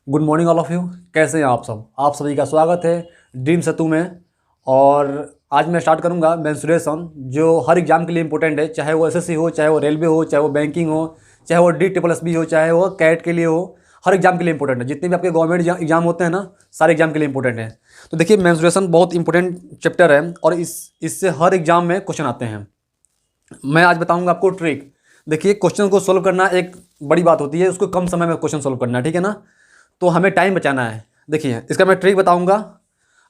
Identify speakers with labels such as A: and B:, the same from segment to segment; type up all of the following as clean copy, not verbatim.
A: Good morning all of you. कैसे हैं आप सब? आप सभी का स्वागत है ड्रीम सेतु में। और आज मैं स्टार्ट करूंगा मेंसुरेशन, जो हर एग्ज़ाम के लिए इंपॉर्टेंट है, चाहे वो एसएससी हो, चाहे वो रेलवे हो, चाहे वो बैंकिंग हो, चाहे वो DSSB हो, चाहे वो कैट के लिए हो। हर एग्ज़ाम के लिए इंपॉर्टेंट है। जितने भी आपके गवर्नमेंट एग्जाम होते हैं ना, सारे एग्जाम के लिए इंपॉर्टेंट है। तो देखिए, मेंसुरेशन बहुत इंपॉर्टेंट चैप्टर है और इससे हर एग्जाम में क्वेश्चन आते हैं। मैं आज बताऊंगा आपको ट्रिक। देखिए, क्वेश्चन को सोल्व करना एक बड़ी बात होती है, उसको कम समय में क्वेश्चन सोल्व करना है, ठीक है ना। तो हमें टाइम बचाना है। देखिए, इसका मैं ट्रिक बताऊंगा।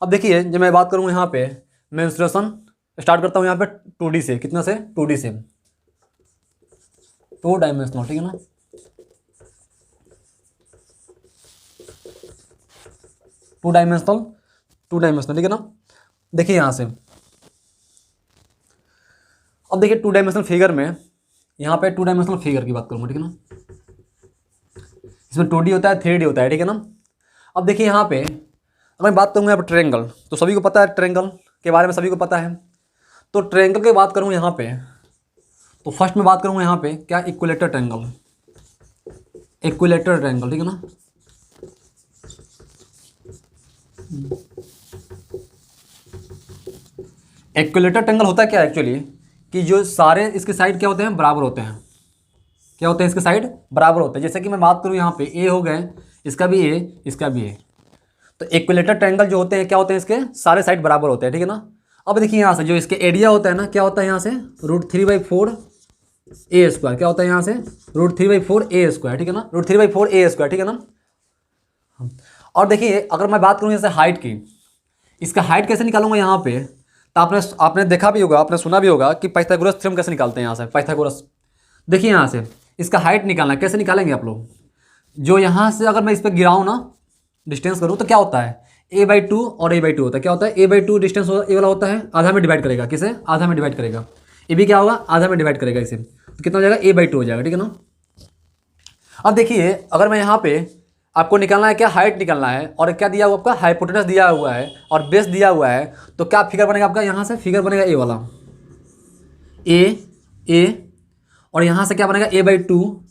A: अब देखिए, जब मैं बात करूँ यहाँ पे मेंस्ट्रुएशन, स्टार्ट करता हूँ यहाँ पे 2D से। कितना से? 2D से, 2 डायमेंशनल, ठीक है ना। टू डायमेंशनल, ठीक है ना। देखिए यहाँ से, अब देखिए 2 डायमेंशनल फिगर में, यहाँ पे 2 डायमेंशनल फिगर की बात करूँगा, ठीक है ना। इसमें 2D होता है, 3D होता है, ठीक है ना। अब देखिए यहाँ पे अगर मैं बात करूँगा यहाँ पर ट्रायंगल, तो सभी को पता है, ट्रायंगल के बारे में सभी को पता है। तो ट्रायंगल की बात करूँ यहाँ पे, तो फर्स्ट में बात करूँगा यहाँ पे क्या, इक्विलेटरल ट्रायंगल। इक्विलेटरल ट्रायंगल, ठीक है ना। इक्विलेटरल ट्रायंगल होता है क्या एक्चुअली, कि जो सारे इसके साइड क्या होते हैं, बराबर होते हैं। क्या होते हैं? इसके साइड बराबर होते हैं। जैसे कि मैं बात करूँ यहाँ पे ए हो गए, इसका भी ए, इसका भी ए। तो इक्विलेटरल ट्रायंगल जो होते हैं क्या होते हैं, इसके सारे साइड बराबर होते हैं, ठीक है ना। अब देखिए यहाँ से जो इसके एरिया होता है ना, क्या होता है यहाँ से, √3/4 A²। क्या होता है यहाँ से? √3/4 A², ठीक है ना। √3/4 A², ठीक है ना। और देखिए, अगर मैं बात करूँ जैसे हाइट की, इसका हाइट कैसे निकालूंगा यहाँ पे, तो आपने देखा भी होगा, आपने सुना भी होगा कि पाइथागोरस थ्योरम कैसे निकालते हैं यहाँ से, पाइथागोरस। देखिए यहाँ से इसका हाइट निकालना, कैसे निकालेंगे आप लोग? जो यहाँ से अगर मैं इस पर गिराऊँ ना, डिस्टेंस करूँ, तो क्या होता है, A/2 और A/2 होता है। क्या होता है? A/2 डिस्टेंस ए वाला होता है, आधा में डिवाइड करेगा। किसे? आधा में डिवाइड करेगा। ये भी क्या होगा, आधा में डिवाइड करेगा इसे, तो कितना हो जाएगा, A/2 हो जाएगा, ठीक है ना। अब देखिए, अगर मैं यहाँ पे आपको निकालना है क्या, हाइट निकालना है, और क्या दिया हुआ आपका, हाइपोटेनस दिया हुआ है और बेस दिया हुआ है, तो क्या फिगर बनेगा आपका, यहाँ से फिगर बनेगा ए वाला, ए, और यहाँ से क्या बनेगा, A/2।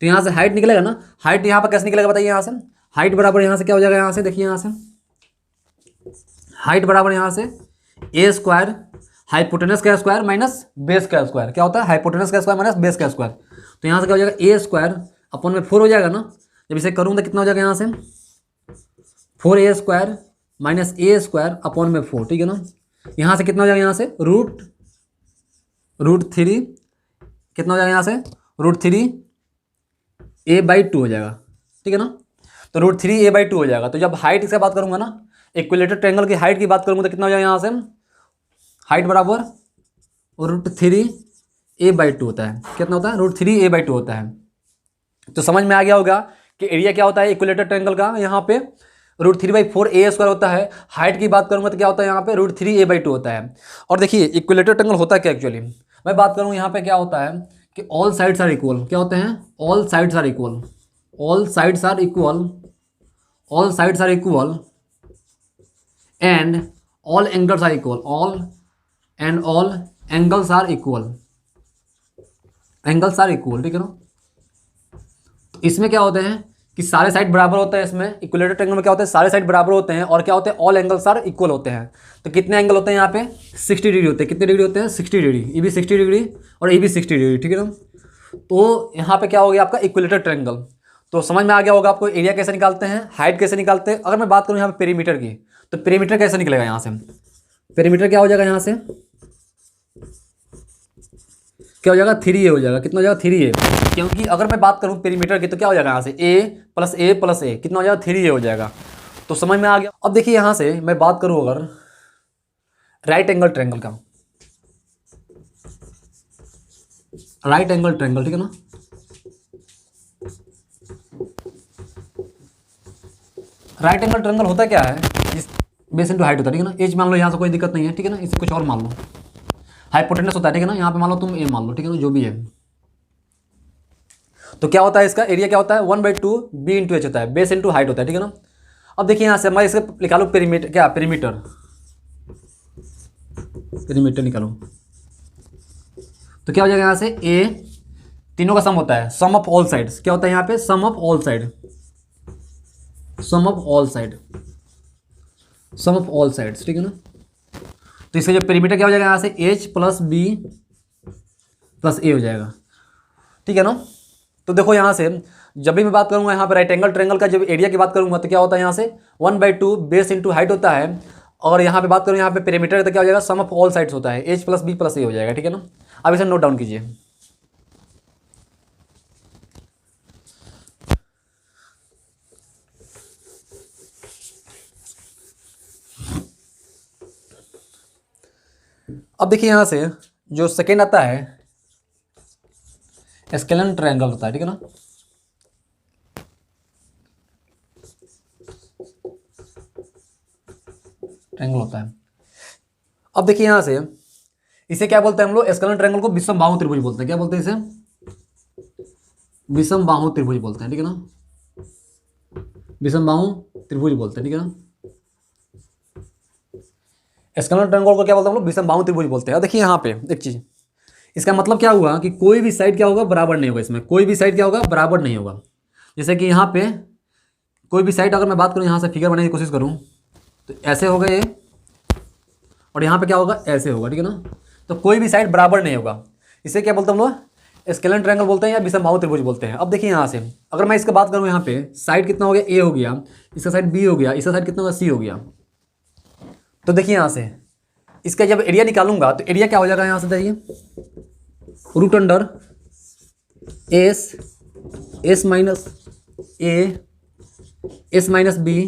A: तो यहाँ से हाइट निकलेगा ना, हाइट यहाँ पर कैसे निकलेगा बताइए। यहाँ से हाइट बराबर यहाँ से क्या हो जाएगा, यहाँ से देखिए, यहाँ से हाइट बराबर यहाँ से A², हाइपोटेनस का स्क्वायर माइनस बेस का स्क्वायर। क्या होता है? हाइपोटेनस का स्क्वायर माइनस बेस का स्क्वायर। तो यहाँ से क्या हो जाएगा, A²/4 हो जाएगा ना। जब इसे करूँ तो कितना हो जाएगा, यहाँ से 4A² माइनस A²/4, ठीक है ना। यहाँ से कितना हो जाएगा, यहाँ से √3, कितना हो जाएगा यहाँ से, √3A/2 हो जाएगा, ठीक है ना। तो √3A/2 हो जाएगा। तो जब हाइट इसका बात करूंगा ना, इक्विलेटरल ट्रायंगल की हाइट की बात करूंगा, तो कितना हो जाएगा, यहाँ से हाइट बराबर √3A/2 होता है। कितना होता है? √3A/2 होता है। तो समझ में आ गया होगा कि एरिया क्या होता है इक्विलेटरल ट्रायंगल का, यहाँ पे √3/4 A² होता है। हाइट की बात करूंगा तो क्या होता है, यहाँ पे √3A/2 होता है। और देखिए, इक्विलेटरल ट्रायंगल होता है क्या एक्चुअली, मैं बात करूँ यहाँ पे क्या होता है कि ऑल साइड्स आर इक्वल। क्या होते हैं? All sides are equal, all sides are equal, all sides are equal and all angles are equal, all angles are equal, angles are equal, ठीक है ना। तो इसमें क्या होते हैं कि सारे साइड बराबर होते हैं। इसमें इक्विलेटरल ट्रायंगल में क्या होता है, सारे साइड बराबर होते हैं, और क्या होते हैं, ऑल एंगल्स आर इक्वल होते हैं। तो कितने एंगल होते हैं यहाँ पे, 60 डिग्री होते हैं। कितने डिग्री होते हैं? 60 डिग्री। ये भी 60 डिग्री और ये भी 60 डिग्री, ठीक है ना। तो यहाँ पे क्या हो गया आपका, इक्विलेटरल ट्रायंगल। तो समझ में आ गया होगा आपको एरिया कैसे निकालते हैं, हाइट कैसे निकालते हैं। अगर मैं बात करूँ यहाँ पे पेरीमीटर की, तो पेरीमीटर कैसे निकलेगा, यहाँ से पेरीमीटर क्या हो जाएगा, यहाँ से क्या हो जाएगा, 3A हो जाएगा। कितना हो जाएगा, 3A। क्योंकि अगर मैं बात करूँ पेरीमीटर की, तो क्या हो जाएगा, यहाँ से A+A+A कितना हो जाएगा, 3A हो जाएगा। तो समझ में आ गया। अब देखिए, यहाँ से मैं बात करूँ अगर राइट एंगल ट्रायंगल का, राइट एंगल ट्रायंगल, ठीक है ना। राइट एंगल ट्रायंगल होता क्या है, बेस इंटू हाइट होता है, ठीक है ना। एज मान लो, यहाँ से कोई दिक्कत नहीं है, ठीक है ना। इससे कुछ और मान लो, हाइपोटेनस होता है, ठीक है ना। यहाँ पे मान लो तुम ए मान लो, ठीक है ना, जो भी है। तो क्या होता है, इसका एरिया क्या होता है, 1/2 B/H होता है, बेस इंटू हाइट होता है, ठीक है ना। अब देखिए, यहाँ से मैं इसका निकालू पेरीमीटर, क्या पेरीमीटर, पेरीमीटर निकालू, तो क्या हो जाएगा, यहाँ से A, तीनों का सम होता है, सम ऑफ ऑल साइड्स। क्या होता है यहाँ पे, sum of all side, sum of all side, sum of all sides, ठीक है ना। तो इसका जो पेरीमीटर क्या हो जाएगा यहाँ से एच प्लस बी प्लस ए हो जाएगा, ठीक है ना। तो देखो यहाँ से जब भी मैं बात करूँगा यहाँ पर राइट एंगल ट्रायंगल का जब एरिया की बात करूँगा तो क्या होता है यहाँ से 1/2 बेस इंटू हाइट होता है, और यहाँ पे बात करूँ यहाँ पे पेरीमीटर तो क्या हो जाएगा सम ऑफ ऑल साइड्स होता है एच प्लस बी प्लस ए हो जाएगा, ठीक है ना। अब इसे नोट डाउन कीजिए। अब देखिए यहाँ से जो सेकेंड आता है स्केलन ट्रायंगल होता है, ठीक है ना। ट्रायंगल होता है। अब देखिए यहाँ से इसे क्या बोलते हैं हम लोग, स्केलन ट्रायंगल को विषम बाहु त्रिभुज बोलते हैं। क्या बोलते हैं इसे? विषम बाहु त्रिभुज बोलते हैं, ठीक है ना। विषम बाहु त्रिभुज बोलते हैं, ठीक है ना। स्केलन ट्रायंगल को क्या बोलते हैं हम लोग? विषम बाहु त्रिभुज बोलते हैं। और देखिए यहाँ पे एक चीज, इसका मतलब क्या हुआ कि कोई भी साइड क्या होगा बराबर नहीं होगा, इसमें कोई भी साइड क्या होगा बराबर नहीं होगा। जैसे कि यहाँ पे कोई भी साइड अगर मैं बात करूँ यहाँ से फिगर बनाने की कोशिश करूँ तो ऐसे होगा ये, और यहाँ पे क्या होगा ऐसे होगा, ठीक है ना। तो कोई भी साइड बराबर नहीं होगा, इसे क्या बोलते हैं हम लोग? स्केलन ट्रायंगल बोलते हैं या विषम बाहु त्रिभुज बोलते हैं। अब देखिए यहाँ से अगर मैं इसका बात करूँ यहाँ पे साइड कितना हो गया ए हो गया, इसका साइड बी हो गया, इसका साइड कितना होगा सी हो गया। तो देखिए यहाँ से इसका जब एरिया निकालूंगा तो एरिया क्या हो जाएगा यहाँ से, देखिए root under S S minus A S minus B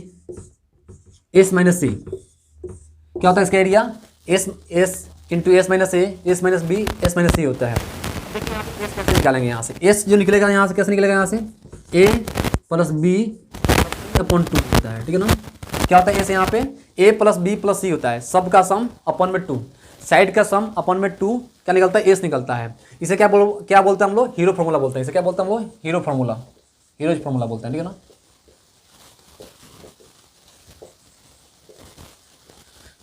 A: S minus C. क्या होता है इसका area? S S into S minus A S minus B S minus C होता है। देखिए आप एस कैसे निकालेंगे यहाँ से? एस जो निकलेगा यहाँ से कैसे निकलेगा? यहाँ से ए प्लस बी अपॉन 2 होता है, ठीक है ना। क्या होता है एस यहाँ पे? ए प्लस बी प्लस सी होता है, सब का सम अपॉन में 2, साइड का सम अपॉन में 2 क्या निकलता है? एस निकलता है। इसे क्या बोलते हैं हम लोग? हीरो फार्मूला बोलते हैं। इसे क्या बोलते हैं हम लोग? हीरो फार्मूला, हीरोज फार्मूला बोलते हैं, ठीक है ना।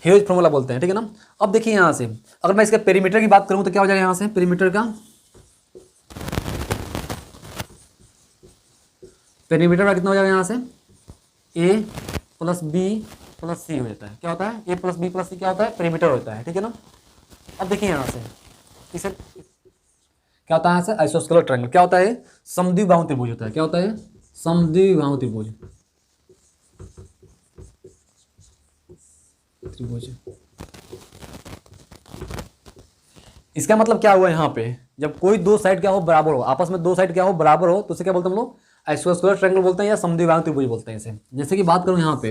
A: हीरोज फार्मूला बोलते हैं, ठीक है ना। अब देखिए यहाँ से अगर मैं इसके पेरीमीटर की बात करूँ तो क्या हो जाएगा यहाँ से? पेरीमीटर का कितना हो जाएगा यहाँ से? ए प्लस बी प्लस सी हो जाता है। क्या होता है? ए प्लस बी प्लस सी क्या होता है? पेरीमीटर होता है, ठीक है ना। अब देखिए यहाँ से इसे क्या होता है? यहाँ से आइसोस्केलर ट्रायंगल क्या होता है? समद्विबाहु त्रिभुज होता है। क्या होता है? समद्विबाहु त्रिभुज। इसका मतलब क्या हुआ यहाँ पे? जब कोई दो साइड क्या हो बराबर हो, आपस में दो साइड क्या हो बराबर हो तो उसे क्या बोलते हैं हम लोग? आइसोस्केलर ट्रायंगल बोलते हैं या समद्विबाहु त्रिभुज बोलते हैं इसे। जैसे कि बात करूं यहाँ पे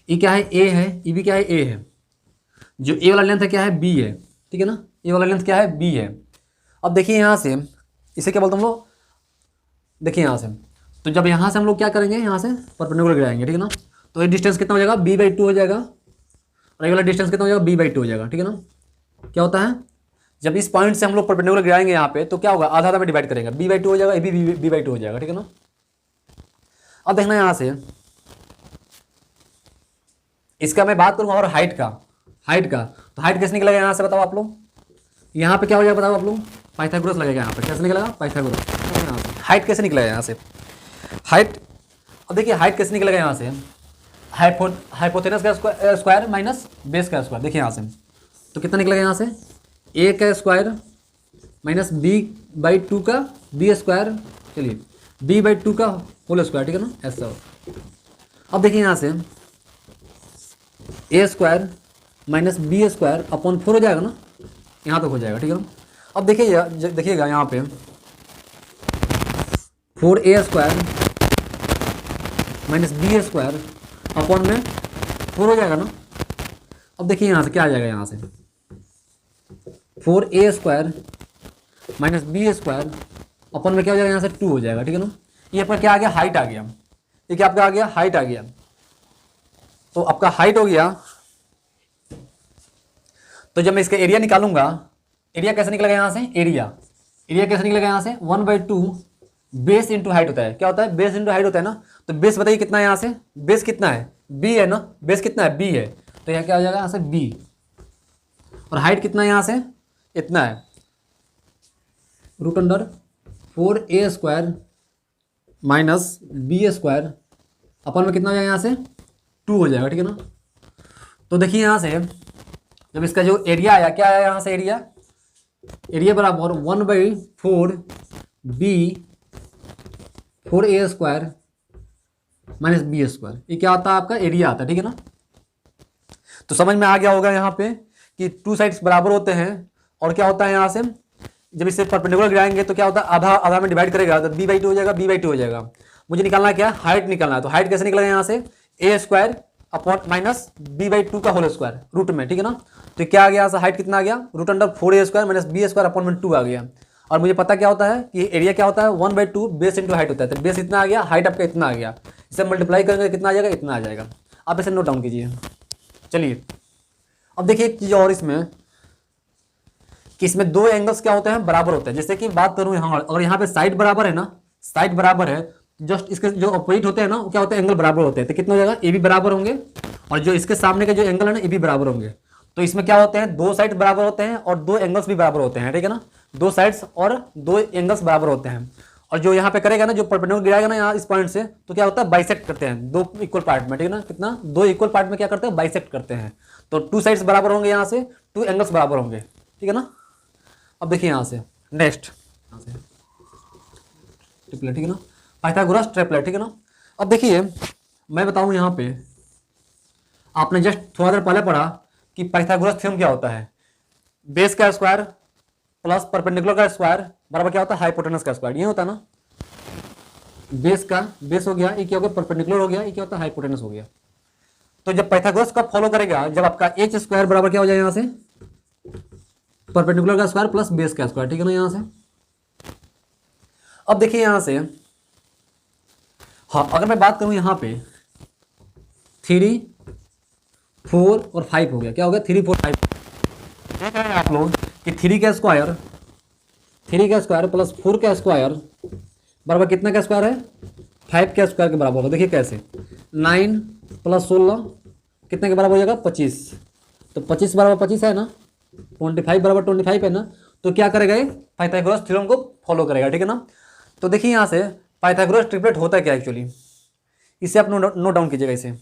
A: ये क्या है? ए है, ये भी क्या है? ए है। जो ए वाला लेंथ है क्या है? बी है, ठीक है ना। ए वाला लेंथ क्या है? बी है। अब देखिए यहाँ से इसे क्या बोलते हैं हम लोग? देखिए यहाँ से तो जब यहाँ से हम लोग क्या करेंगे? यहाँ से परपेंडिकुलर गिराएंगे, ठीक है ना। तो ये डिस्टेंस कितना हो जाएगा? b/2 हो जाएगा, और ये वाला डिस्टेंस कितना हो जाएगा? b/2 हो जाएगा, ठीक है ना। क्या होता है जब इस पॉइंट से हम लोग परपेंडिकुलर गिराएंगे यहाँ पे तो क्या होगा? आधा आधा में डिवाइड करेंगे, b/2 हो जाएगा, ये भी b/2 हो जाएगा, ठीक है ना। अब देखना यहाँ से इसका मैं बात करूँगा और हाइट का तो हाइट कैसे निकलेगा यहाँ से बताओ आप लोग? यहाँ पे क्या हो जाएगा बताओ आप लोग? पाइथागोरस लगेगा यहाँ पे। कैसे निकलेगा? पाइथागोरस। हाइट कैसे निकलेगा यहाँ से? हाइट, अब देखिए हाइट कैसे निकलेगा यहाँ से? हाइपोथेनस का स्क्वायर माइनस बेस का स्क्वायर। देखिए यहाँ से तो कितना निकलेगा यहाँ से? ए का स्क्वायर माइनस b/2 का बी स्क्वायर, चलिए b/2 का होल स्क्वायर, ठीक है ना, ऐसा। अब देखिए यहाँ से a square minus B square upon 4 हो जाएगा ना, यहाँ तक हो जाएगा, ठीक है ना। अब देखिएगा यहाँ पे 4a square minus B square upon में 4 हो जाएगा ना। अब देखिए यहाँ से क्या आ जाएगा? यहाँ से 4a square minus B square upon में क्या हो जाएगा? यहाँ से 2 हो जाएगा, ठीक है ना। ये पर क्या आ गया? हाइट आ गया। ये क्या आपका आ गया? हाइट आ गया। तो आपका हाइट हो गया। तो जब मैं इसका एरिया निकालूंगा, एरिया कैसे निकलेगा यहाँ से? एरिया कैसे निकलेगा यहाँ से? 1/2 बेस इंटू हाइट होता है। क्या होता है? बेस इंटू हाइट होता है ना। तो बेस बताइए कितना है यहाँ से? बेस कितना है? बी है ना। बेस कितना है? बी है। तो यह क्या हो जाएगा यहाँ से? बी। और हाइट कितना है यहाँ से? इतना है, root under 4a square minus B square upon में कितना हो जाएगा यहाँ से 2 हो जाएगा, ठीक है ना। तो देखिए यहाँ से जब इसका जो एरिया आया, क्या आया यहाँ से एरिया बराबर 1/4 B 4a square minus B square, ये क्या आता है आपका एरिया आता है, ठीक है ना। तो समझ में आ गया होगा यहाँ पे कि 2 साइड्स बराबर होते हैं और क्या होता है यहाँ से जब इसे परपेंडिकुलर गिराएंगे तो क्या होता है आधा आधा में डिवाइड करेगा तो b/2 हो जाएगा, b/2 हो जाएगा। मुझे निकालना है क्या, हाइट निकालना है। तो हाइट कैसे निकलेगा यहाँ से a square upon minus b/2 का होल स्क्वायर रूट में, ठीक है ना। तो क्या आ गया यहाँ से हाइट कितना आ गया √4a square minus b square upon 2 आ गया। और मुझे पता क्या होता है कि एरिया क्या होता है 1/2 बेस इंटू हाइट होता है। तो बेस इतना आ गया, हाइट आपका इतना आ गया, इसे मल्टीप्लाई करेंगे कितना आ जाएगा, इतना आ जाएगा। आप इसे नोट डाउन कीजिए। चलिए अब देखिए एक चीज़ और इसमें कि इसमें 2 एंगल्स क्या होते हैं बराबर होते हैं। जैसे कि बात करूं यहाँ, अगर यहाँ पे साइड बराबर है ना, साइड बराबर है, जस्ट इसके जो अपोजिट होते हैं ना वो क्या होते हैं एंगल बराबर होते हैं। तो कितना हो जाएगा ए भी बराबर होंगे और जो इसके सामने के जो एंगल है ना ये भी बराबर होंगे। तो इसमें क्या होते हैं 2 साइड बराबर होते हैं और 2 एंगल्स भी बराबर होते हैं, ठीक है ना। 2 साइड्स और 2 एंगल्स बराबर होते हैं। और जो यहाँ पे करेगा ना, जो परपेंडिकुलर गिराएगा ना यहाँ इस पॉइंट से, तो क्या होता है बाइसेक्ट करते हैं 2 इक्वल पार्ट में, ठीक है ना। कितना 2 इक्वल पार्ट में क्या करते हैं बाइसेक्ट करते हैं। तो 2 साइड्स बराबर होंगे, यहाँ से 2 एंगल्स बराबर होंगे, ठीक है ना। अब देखिए यहाँ से नेक्स्ट यहाँ से ट्रिपलेट, ठीक है ना, पाइथागोरस ट्रिपलेट, ठीक है ना। अब देखिए मैं बताऊँ यहाँ पे आपने जस्ट थोड़ा देर पहले पढ़ा कि पाइथागोरस थ्योरम क्या होता है, बेस का स्क्वायर प्लस परपेंडिकुलर का स्क्वायर बराबर क्या होता है हाइपोटेनस का स्क्वायर। ये होता है ना, बेस हो गया, ये क्या हो गया परपेंडिकुलर हो गया, ये क्या होता है हाइपोटेनस हो गया। तो जब पाइथागोरस का फॉलो करेगा, जब आपका एच स्क्वायर बराबर क्या हो जाएगा यहाँ से परपेंडिकुलर का स्क्वायर प्लस बेस का स्क्वायर, ठीक है ना यहाँ से। अब देखिए यहाँ से हाँ, अगर मैं बात करूं यहाँ पे 3, 4 और 5 हो गया, क्या हो गया 3, 4, 5 देख रहे हैं आप लोग कि 3 का स्क्वायर प्लस 4 का स्क्वायर बराबर कितना का स्क्वायर है 5 का स्क्वायर के बराबर होगा। देखिए कैसे 9 + 16 कितने के बराबर हो जाएगा 25। तो 25 बराबर 25 है ना, 25 बराबर 25 है ना। तो क्या करेगा ये पाइथागोरस थ्योरम को फॉलो करेगा, ठीक है ना। तो देखिए यहाँ से पाइथागोरस ट्रिपलेट होता है क्या एक्चुअली, इसे आप नोट डाउन कीजिएगा इसे।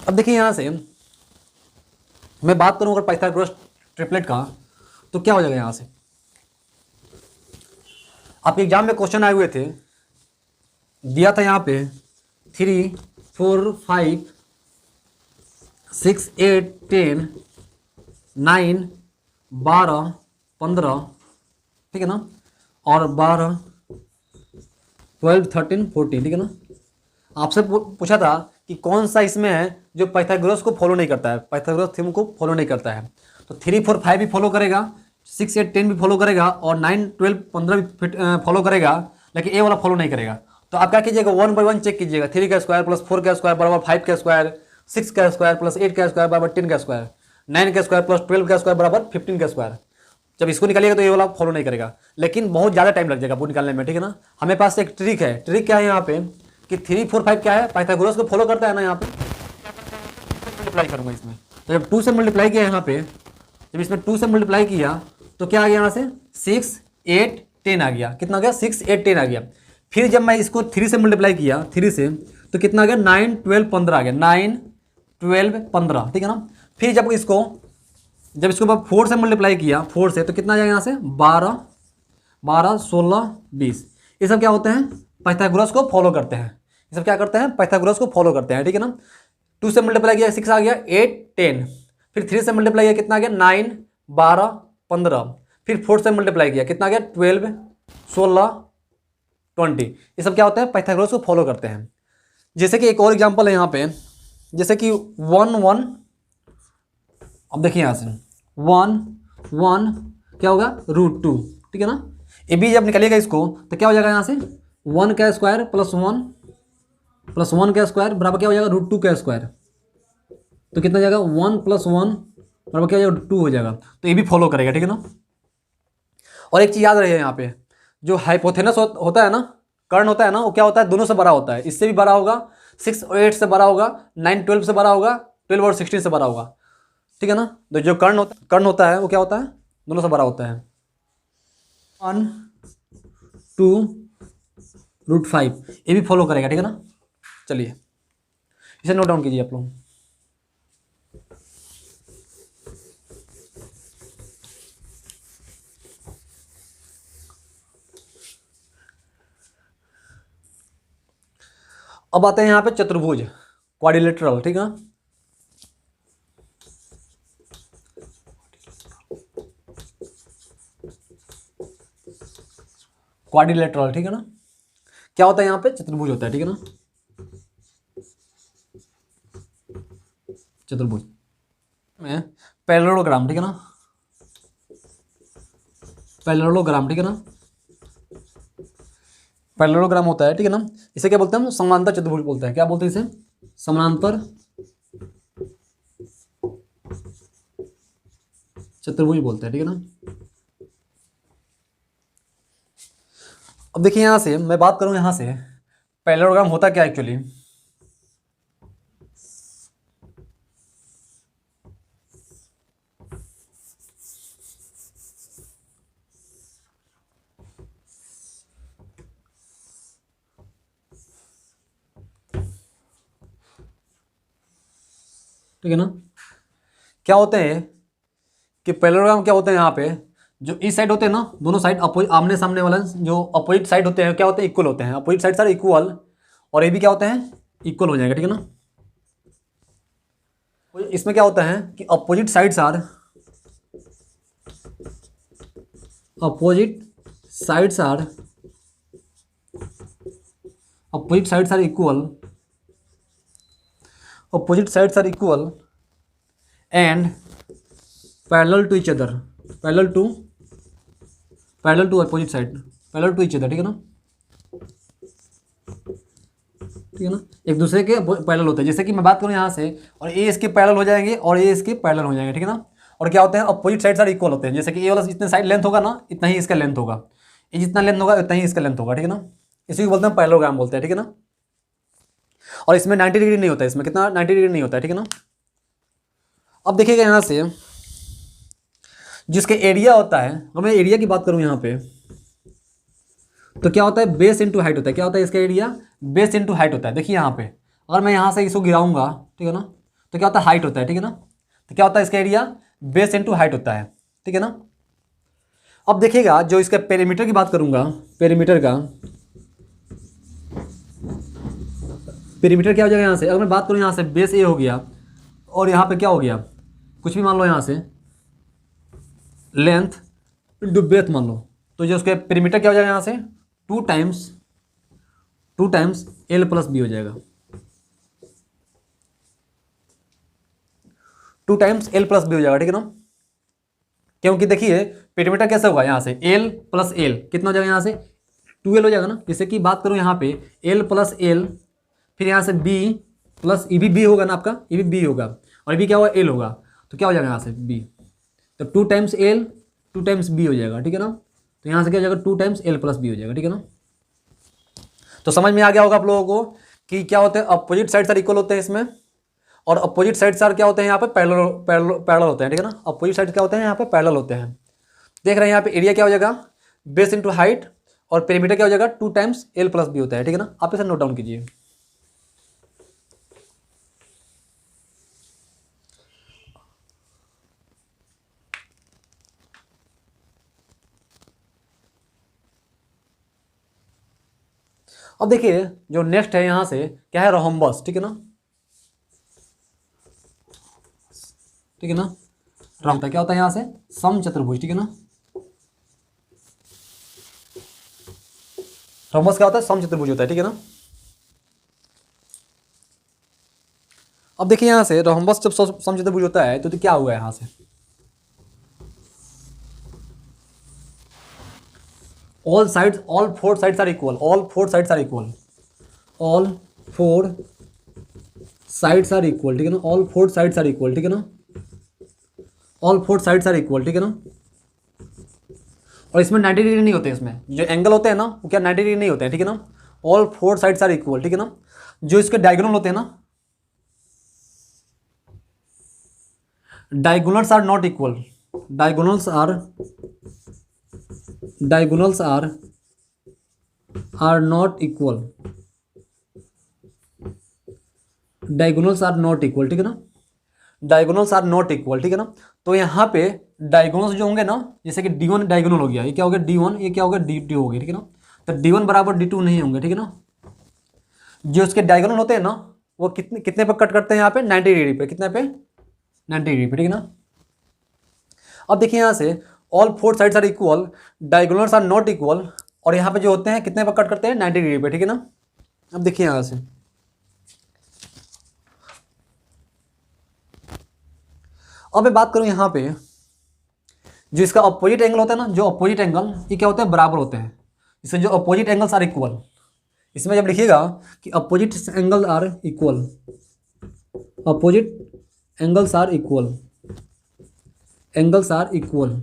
A: अब देखिए यहाँ से मैं बात करूं अगर पाइथागोरस ट्रिपलेट का तो क्या हो जाएगा यहाँ से। आपके एग्जाम में क्वेश्चन आए हुए थे, दिया था यहाँ पे 3, 4, 5, 6, 8, 10, 9, 12, 15, ठीक है ना, और 12, 12, 13, 14, ठीक है ना। आपसे पूछा था कि कौन सा इसमें है जो पाइथागोरस को फॉलो नहीं करता है, पाइथागोरस थ्योरम को फॉलो नहीं करता है। तो 3, 4, 5 भी फॉलो करेगा, 6, 8, 10 भी फॉलो करेगा और 9, 12, 15 भी फॉलो करेगा, लेकिन ए वाला फॉलो नहीं करेगा। तो आप क्या कीजिएगा 1 बाय 1 चेक कीजिएगा। 3 का स्क्वायर प्लस 4 का स्क्वायर बराबर 5 का स्क्वायर, 6 का स्क्वायर प्लस 8 का स्क्वायर बराबर 10 का स्क्वायर, 9 का स्क्वायर प्लस 12 का स्क्वायर बराबर 15 का स्क्वायर। जब इसको निकालिएगा तो ये वाला फॉलो नहीं करेगा, लेकिन बहुत ज़्यादा टाइम लग जाएगा वो निकालने में, ठीक है ना। हमें पास एक ट्रिक है। ट्रिक क्या है यहाँ पे कि 3, 4, 5 क्या है पाइथागोरस को फॉलो करता है ना। यहाँ पे मल्टीप्लाई करूँगा इसमें, तो जब 2 से मल्टीप्लाई किया यहाँ पे, जब इसमें 2 से मल्टीप्लाई किया तो क्या आ गया यहाँ से 6, 8, 10 आ गया। कितना आ गया 6, 8, 10 आ गया। फिर जब मैं इसको 3 से मल्टीप्लाई किया 3 से तो कितना आ गया 9, 12, 15 आ गया। 9, 12, 15, ठीक है ना। फिर जब इसको 4 से मल्टीप्लाई किया 4 से तो कितना आ जाएगा यहाँ से 12, 12, 16, 20। ये सब क्या होते हैं पाइथागोरस को फॉलो करते हैं। ये सब क्या करते हैं पाइथागोरस को फॉलो करते हैं, ठीक है ना। 2 से मल्टीप्लाई किया 6 आ गया, 8, 10। फिर 3 से मल्टीप्लाई किया कितना आ गया 9, 12, 15। फिर 4 से मल्टीप्लाई किया कितना आ गया 12, 16, 20। ये सब क्या होता है पाइथागोरस को फॉलो करते हैं। जैसे कि एक और एग्जांपल है यहाँ पे, जैसे कि 1, 1। अब देखिए यहाँ से 1, 1 क्या होगा √2, ठीक है ना। ये भी जब निकलेगा इसको तो क्या हो जाएगा यहाँ से 1 का स्क्वायर प्लस 1 का स्क्वायर बराबर क्या हो जाएगा √2 का स्क्वायर। तो कितना जाएगा 1 + 1 बराबर क्या हो जाएगा 2 हो जाएगा। तो ये भी फॉलो करेगा, ठीक है ना। और एक चीज़ याद रहे यहाँ पे, जो हाइपोथेनस होता है ना, कर्ण होता है ना, वो क्या होता है दोनों से बड़ा होता है। इससे भी बड़ा होगा 6 और 8 से बड़ा होगा, 9 12 से बड़ा होगा, 12 और 16 से बड़ा होगा, ठीक है ना। तो जो कर्ण होता है वो क्या होता है, दोनों से बड़ा होता है। 1 2 √5 ये भी फॉलो करेगा, ठीक है ना। चलिए इसे नोट डाउन कीजिए आप लोग। अब आते हैं यहाँ पे चतुर्भुज, क्वाड्रिलेटरल, ठीक है। क्वाड्रिलेटरल, ठीक है ना। क्या होता है यहाँ पे, चतुर्भुज होता है, ठीक है ना। चतुर्भुज में पैरेललोग्राम, ठीक है ना, पैरेललोग्राम, ठीक है ना, पैरेललोग्राम होता है, ठीक है ना। इसे क्या बोलते हैं हम, समांतर चतुर्भुज बोलते हैं। क्या बोलते हैं इसे, समांतर चतुर्भुज बोलते हैं, ठीक है ना। अब देखिए यहां से मैं बात करूं, यहां से पैरेललोग्राम होता क्या एक्चुअली। ठीक है ना। क्या होते हैं कि पैरेललोग्राम क्या होते हैं, यहाँ पे जो इस साइड होते हैं ना, दोनों साइड आमने सामने वाला जो अपोजिट साइड होते हैं क्या होते हैं, इक्वल होते हैं। अपोजिट साइड सारे इक्वल, और ये भी क्या होते हैं, इक्वल हो जाएगा, ठीक है ना। इसमें क्या होता है कि opposite sides are opposite sides are opposite sides are equal, opposite sides are equal and parallel to each other, parallel to opposite side, parallel to each other, ठीक है ना, ठीक है ना। एक दूसरे के पैरेलल होते हैं। जैसे कि मैं बात करूं यहाँ से, और ये इसके पैरेलल हो जाएंगे और ये इसके पैरेलल हो जाएंगे, ठीक है ना। और क्या होते हैं, अपोजिट साइड सारे इक्वल होते हैं। जैसे कि ये वाला जितने साइड लेंथ होगा ना, इतना ही इसका लेंथ होगा, ये जितना लेंथ होगा उतना ही इसका लेंथ होगा, ठीक है ना। इसी को बोलते हैं पैरेललोग्राम बोलते हैं, ठीक है ना। और इसमें 90 डिग्री नहीं होता है, इसमें कितना 90 डिग्री नहीं होता है, ठीक है ना। अब देखिएगा यहाँ से जिसके एरिया होता है, अगर मैं एरिया की बात करूं यहाँ पे, तो क्या होता है, बेस इंटू हाइट होता है। क्या होता है इसका एरिया, बेस इंटू हाइट होता है। देखिए यहाँ पे अगर मैं यहाँ से इसको गिराऊंगा, ठीक है ना, तो क्या होता है, हाइट होता है, ठीक है ना। तो क्या होता है इसका एरिया, बेस इंटू हाइट होता है, ठीक है ना। अब देखिएगा जो इसका पेरीमीटर की बात करूंगा, पेरीमीटर क्या हो जाएगा यहाँ से। अगर मैं बात करूँ यहाँ से, बेस ए हो गया और यहाँ पे क्या हो गया, कुछ भी मान लो यहाँ से, लेंथ इंटू ब्रेथ मान लो, तो जो उसके पेरीमीटर क्या हो जाएगा यहाँ से, 2 टाइम्स एल प्लस बी हो जाएगा, 2 टाइम्स एल प्लस बी हो जाएगा, ठीक है ना। क्योंकि देखिए पेरीमीटर कैसे होगा, यहाँ से एल प्लस एल कितना हो जाएगा, यहाँ से 2l हो जाएगा ना। जैसे कि बात करूँ यहाँ पे एल प्लस एल, फिर यहाँ से बी प्लस ई भी बी होगा ना आपका, ये भी बी होगा, और ये भी क्या होगा, एल होगा, तो क्या हो जाएगा यहाँ से बी, तो 2 टाइम्स एल 2 टाइम्स बी हो जाएगा, ठीक है ना। तो यहाँ से क्या हो जाएगा, 2 टाइम्स एल प्लस बी हो जाएगा, ठीक है ना। तो समझ में आ गया होगा आप लोगों को कि क्या होते हैं, अपोजिट साइड सारे इक्वल होते हैं इसमें, और अपोजिट साइड सारे क्या होते हैं यहाँ पे, पैरेलल होते हैं, ठीक है ना। अपोजिट साइड क्या होते हैं यहाँ पे, पैरेलल होते हैं। देख रहे हैं यहाँ पे एरिया क्या हो जाएगा, बेस इंटू हाइट, और पेरीमीटर क्या हो जाएगा, 2 टाइम्स एल प्लस बी होता है, ठीक है ना। आप इसे नोट डाउन कीजिए। अब देखिए जो नेक्स्ट है यहाँ से क्या है, रोहम्बस, ठीक है ना, ठीक है ना। रोहम्बस क्या होता है यहाँ से, समचतुर्भुज, ठीक है ना। रोहम्बस क्या होता है, समचतुर्भुज होता है, ठीक है ना। अब देखिए यहाँ से रोहम्बस जब समचतुर्भुज होता है तो क्या हुआ यहाँ से, all four sides are equal, all four sides are equal, all four sides are equal, ठीक है ना, all four sides are equal, ठीक है ना, all four sides are equal, ठीक है ना। और इसमें 90 डिग्री नहीं होते, इसमें जो एंगल होते हैं ना वो क्या 90 डिग्री नहीं होते हैं, ठीक है ना। All four sides are equal, ठीक है ना। जो इसके डायगोनल होते हैं ना, diagonals are not equal, diagonals are not equal, diagonals are not equal, ठीक है ना, डायगोनल्स आर नॉट इक्वल, ठीक है ना। तो यहाँ पे डायगोनल्स जो होंगे ना, जैसे कि D1 डायगोनल हो गया, ये क्या हो गया D1, ये क्या हो गया D2 हो गया, ठीक है ना। तो D1 बराबर D2 नहीं होंगे, ठीक है ना। जो उसके डायगोनल होते हैं ना, वो कितने कितने पर कट करते हैं यहाँ पे 90 डिग्री पे, कितने पे 90 डिग्री पे, ठीक है ना। अब देखिए यहाँ से all four sides are equal, diagonals are not equal, और यहाँ पे जो होते हैं कितने पर कट करते हैं 90 डिग्री पे, ठीक है ना। अब देखिए यहाँ से अब मैं बात करूं यहाँ पे, जो इसका अपोजिट एंगल होता है ना, जो अपोजिट एंगल ये क्या होते हैं बराबर होते हैं, इससे जो अपोजिट एंगल्स आर इक्वल, इसमें जब लिखिएगा कि opposite angle are equal, opposite angles are equal, angles are equal,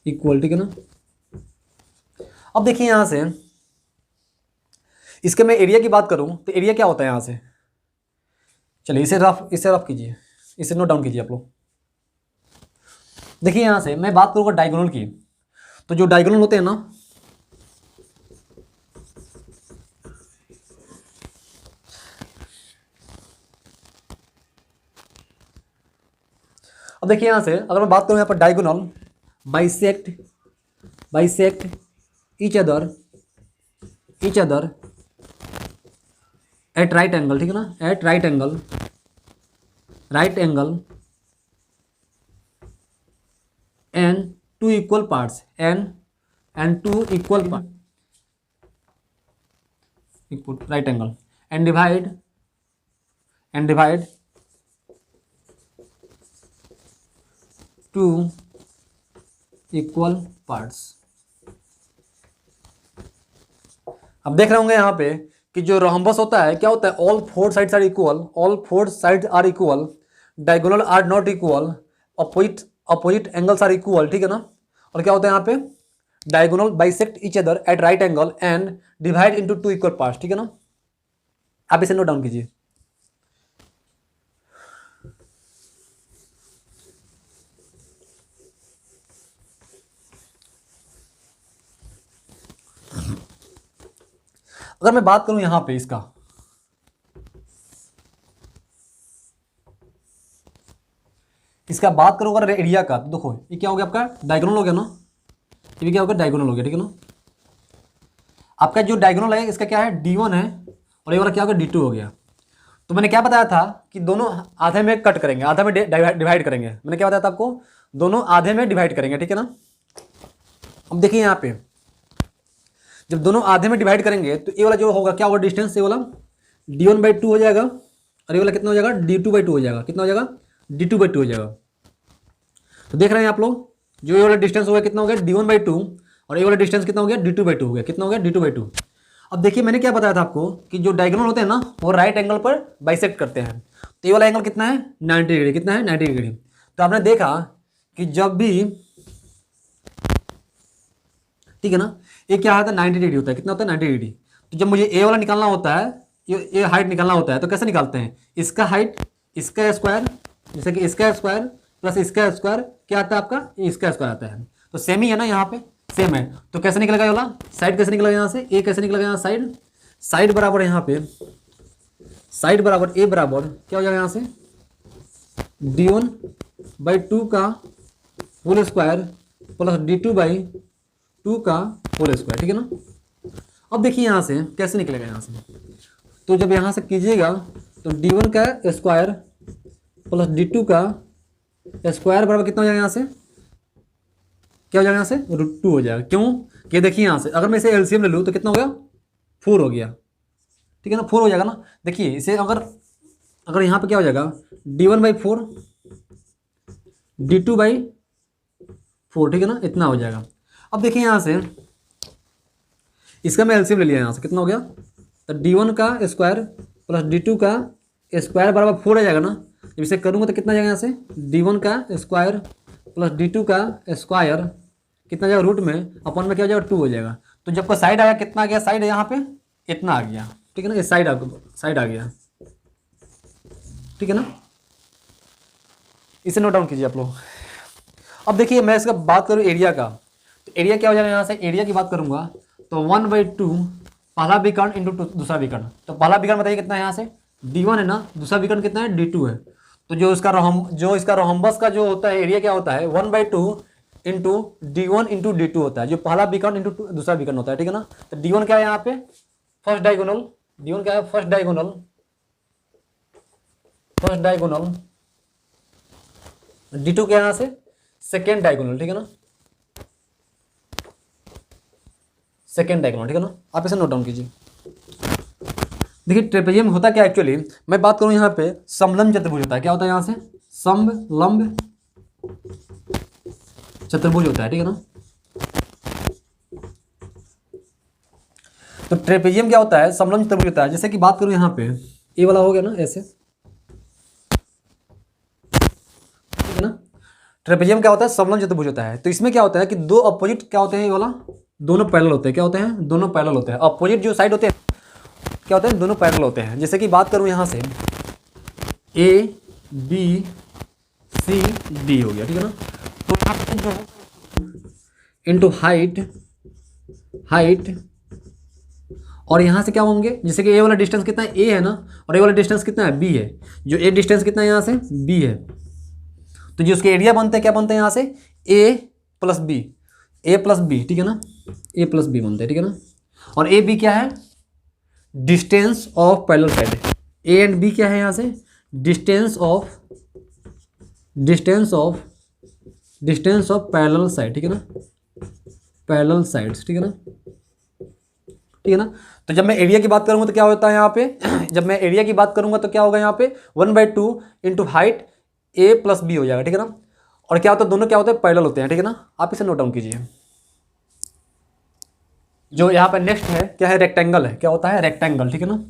A: equal, ठीक है ना। अब देखिए यहां से इसके मैं एरिया की बात करूं तो एरिया क्या होता है यहां से, चलिए इसे रफ कीजिए, इसे नोट डाउन कीजिए आप लोग। देखिए यहां से मैं बात करूंगा डायगोनल की, तो जो डायगोनल होते हैं ना, अब देखिए यहां से अगर मैं बात करूं यहां पर diagonal bisect each other at right angle, ठीक है ना, at right angle and two equal parts, and two equal right angle and divide two equal parts. अब देख रहे होंगे यहाँ पे कि जो रोम्बस होता है क्या होता है, all four sides are equal, diagonal are not equal, opposite angles are equal, ठीक है ना। और क्या होता है यहाँ पे diagonal bisect each other at right angle and divide into two equal parts, ठीक है ना। आप इसे नोट डाउन कीजिए। अगर मैं बात करूं यहां पे इसका बात करूं अगर एरिया का, तो देखो ये क्या हो गया आपका डायगोनल हो गया ना, ये भी क्या हो गया डायगोनल हो गया, ठीक है ना। आपका जो डायगोनल है इसका क्या है D1 है, और ये वाला क्या हो गया D2 हो गया। तो मैंने क्या बताया था कि दोनों आधे में कट करेंगे, आधे में डिवाइड करेंगे, मैंने क्या बताया था आपको, दोनों आधे में डिवाइड करेंगे, ठीक है ना। अब देखिए यहाँ पे जब दोनों आधे में डिवाइड करेंगे तो ये वाला जो होगा क्या होगा डिस्टेंस, ये वाला D1/2 हो जाएगा, और ये वाला कितना हो जाएगा D2/2 हो जाएगा, कितना हो जाएगा D2/2 हो जाएगा। तो देख रहे हैं आप लोग जो ये वाला डिस्टेंस हो गया कितना हो गया D1/2, और ये वाला डिस्टेंस कितना हो गया D2/2 हो गया, कितना हो गया D2/2। अब देखिए मैंने क्या बताया था आपको कि जो डायगोनल होते हैं ना वो राइट एंगल पर बाइसेक्ट करते हैं, तो ये वाला एंगल कितना है 90 डिग्री, कितना है 90 डिग्री। तो आपने देखा कि जब भी, ठीक है ना, ये क्या होता है 90 डिग्री होता है, कितना होता है 90 डिग्री। तो जब मुझे ए वाला निकालना होता है, ये हाइट निकालना होता है, तो कैसे निकालते हैं, इसका हाइट इसका स्क्वायर, जैसे कि इसका स्क्वायर प्लस इसका स्क्वायर क्या आता है आपका, ये इसका स्क्वायर आता है। तो सेम ही है ना, यहाँ पे सेम है, तो कैसे निकलेगा ये वाला साइड, कैसे निकलेगा यहाँ से ए, कैसे निकलेगा यहाँ साइड बराबर यहाँ पे साइड बराबर ए बराबर क्या हो जाएगा यहाँ से D1/2 का होल स्क्वायर प्लस D2/2 का होल स्क्वायर, ठीक है ना। अब देखिए यहाँ से कैसे निकलेगा यहाँ से, तो जब यहाँ से कीजिएगा तो D1 का स्क्वायर प्लस D2 का स्क्वायर बराबर कितना हो जाएगा यहाँ से, क्या हो जाएगा यहाँ से √2 हो जाएगा। क्यों कि देखिए यहाँ से अगर मैं इसे एलसीएम ले लूँ तो कितना हो गया 4 हो गया, ठीक है ना, 4 हो जाएगा ना। देखिए इसे अगर यहाँ पे क्या हो जाएगा D1/4 D2/4, ठीक है ना, इतना हो जाएगा। अब देखिए यहाँ से इसका मैं एलसीएम ले लिया यहाँ से, कितना हो गया, तो D1 का स्क्वायर प्लस D2 का स्क्वायर बराबर 4 आ जाएगा ना। जब इसे करूँगा तो कितना जाएगा यहाँ से D1 का स्क्वायर प्लस D2 का स्क्वायर कितना जाएगा रूट में अपन में क्या हो जाएगा 2 हो जाएगा। तो जब का साइड आया कितना आ गया, साइड यहाँ पे इतना आ गया, ठीक है ना, ये साइड आ गया, ठीक है ना, इसे नोट डाउन कीजिए आप लोग। अब देखिए मैं इसका बात करूँ एरिया का, तो एरिया क्या हो जाएगा यहाँ से, एरिया की बात करूंगा तो 1/2 पहला विकर्ण इंटू दूसरा विकर्ण। तो पहला विकर्ण बताइए कितना है यहाँ से, d1 है ना, दूसरा विकर्ण कितना है, d2 है। तो जो इसका रोहम्बस का जो होता है एरिया क्या होता है, 1/2 इंटू d1 इंटू d2 होता है, जो पहला विकर्ण इंटू दूसरा विकर्ण होता है, ठीक है ना। तो d1 क्या है यहाँ पे, फर्स्ट डायगोनल, d1 क्या है, फर्स्ट डायगोनल, d2 क्या है यहाँ से, सेकेंड डायगोनल, ठीक है ना, सेकेंड डायगोनल, ठीक है ना। आप इसे नोट डाउन कीजिए। देखिए ट्रेपेजियम होता क्या एक्चुअली, मैं बात करूं यहाँ पे समलंब चतुर्भुज होता है, क्या होता है यहाँ से, समलंब चतुर्भुज होता है, ठीक है ना। तो ट्रेपेजियम क्या होता है, समलंब चतुर्भुज होता है। जैसे कि बात करूं यहाँ पे ये वाला हो गया ना ऐसे, ठीक है ना। ट्रेपेजियम क्या होता है, समलंब चतुर्भुज होता है। तो इसमें क्या होता है कि दो अपोजिट क्या होते हैं, ये वाला दोनों पैरेलल होते हैं, क्या होते हैं, दोनों पैरेलल होते हैं। अपोजिट जो साइड होते हैं क्या होते हैं, दोनों पैरेलल होते हैं। जैसे कि बात करूं यहाँ से A B C D हो गया, ठीक है ना। तो यहाँ पे जो इंटू हाइट और यहाँ से क्या होंगे, जैसे कि ए वाला डिस्टेंस कितना है, ए है ना, और ए वाला डिस्टेंस कितना है, बी है। जो ए डिस्टेंस कितना है यहाँ से, बी है, तो जो उसके एरिया बनते हैं क्या बनते हैं यहाँ से, ए प्लस बी, ठीक है ना, ए प्लस बी बनते हैं, ठीक है ना। और ए बी क्या है, distance of parallel side, A and B क्या है यहाँ से, डिस्टेंस ऑफ पैरेलल साइड, ठीक है ना, पैरेलल साइड्स, ठीक है ना, ठीक है ना। तो जब मैं एरिया की बात करूंगा तो क्या होता है यहाँ पे जब मैं एरिया की बात करूंगा तो क्या होगा यहाँ पे 1/2 इंटू हाइट ए प्लस बी हो जाएगा, ठीक है ना। और क्या होता है, दोनों क्या होते हैं, पैरेलल होते हैं, ठीक है ना। आप इसे नोट डाउन कीजिए। जो यहाँ पे नेक्स्ट है क्या है, रेक्टेंगल है, क्या होता है, रेक्टेंगल, ठीक है ना।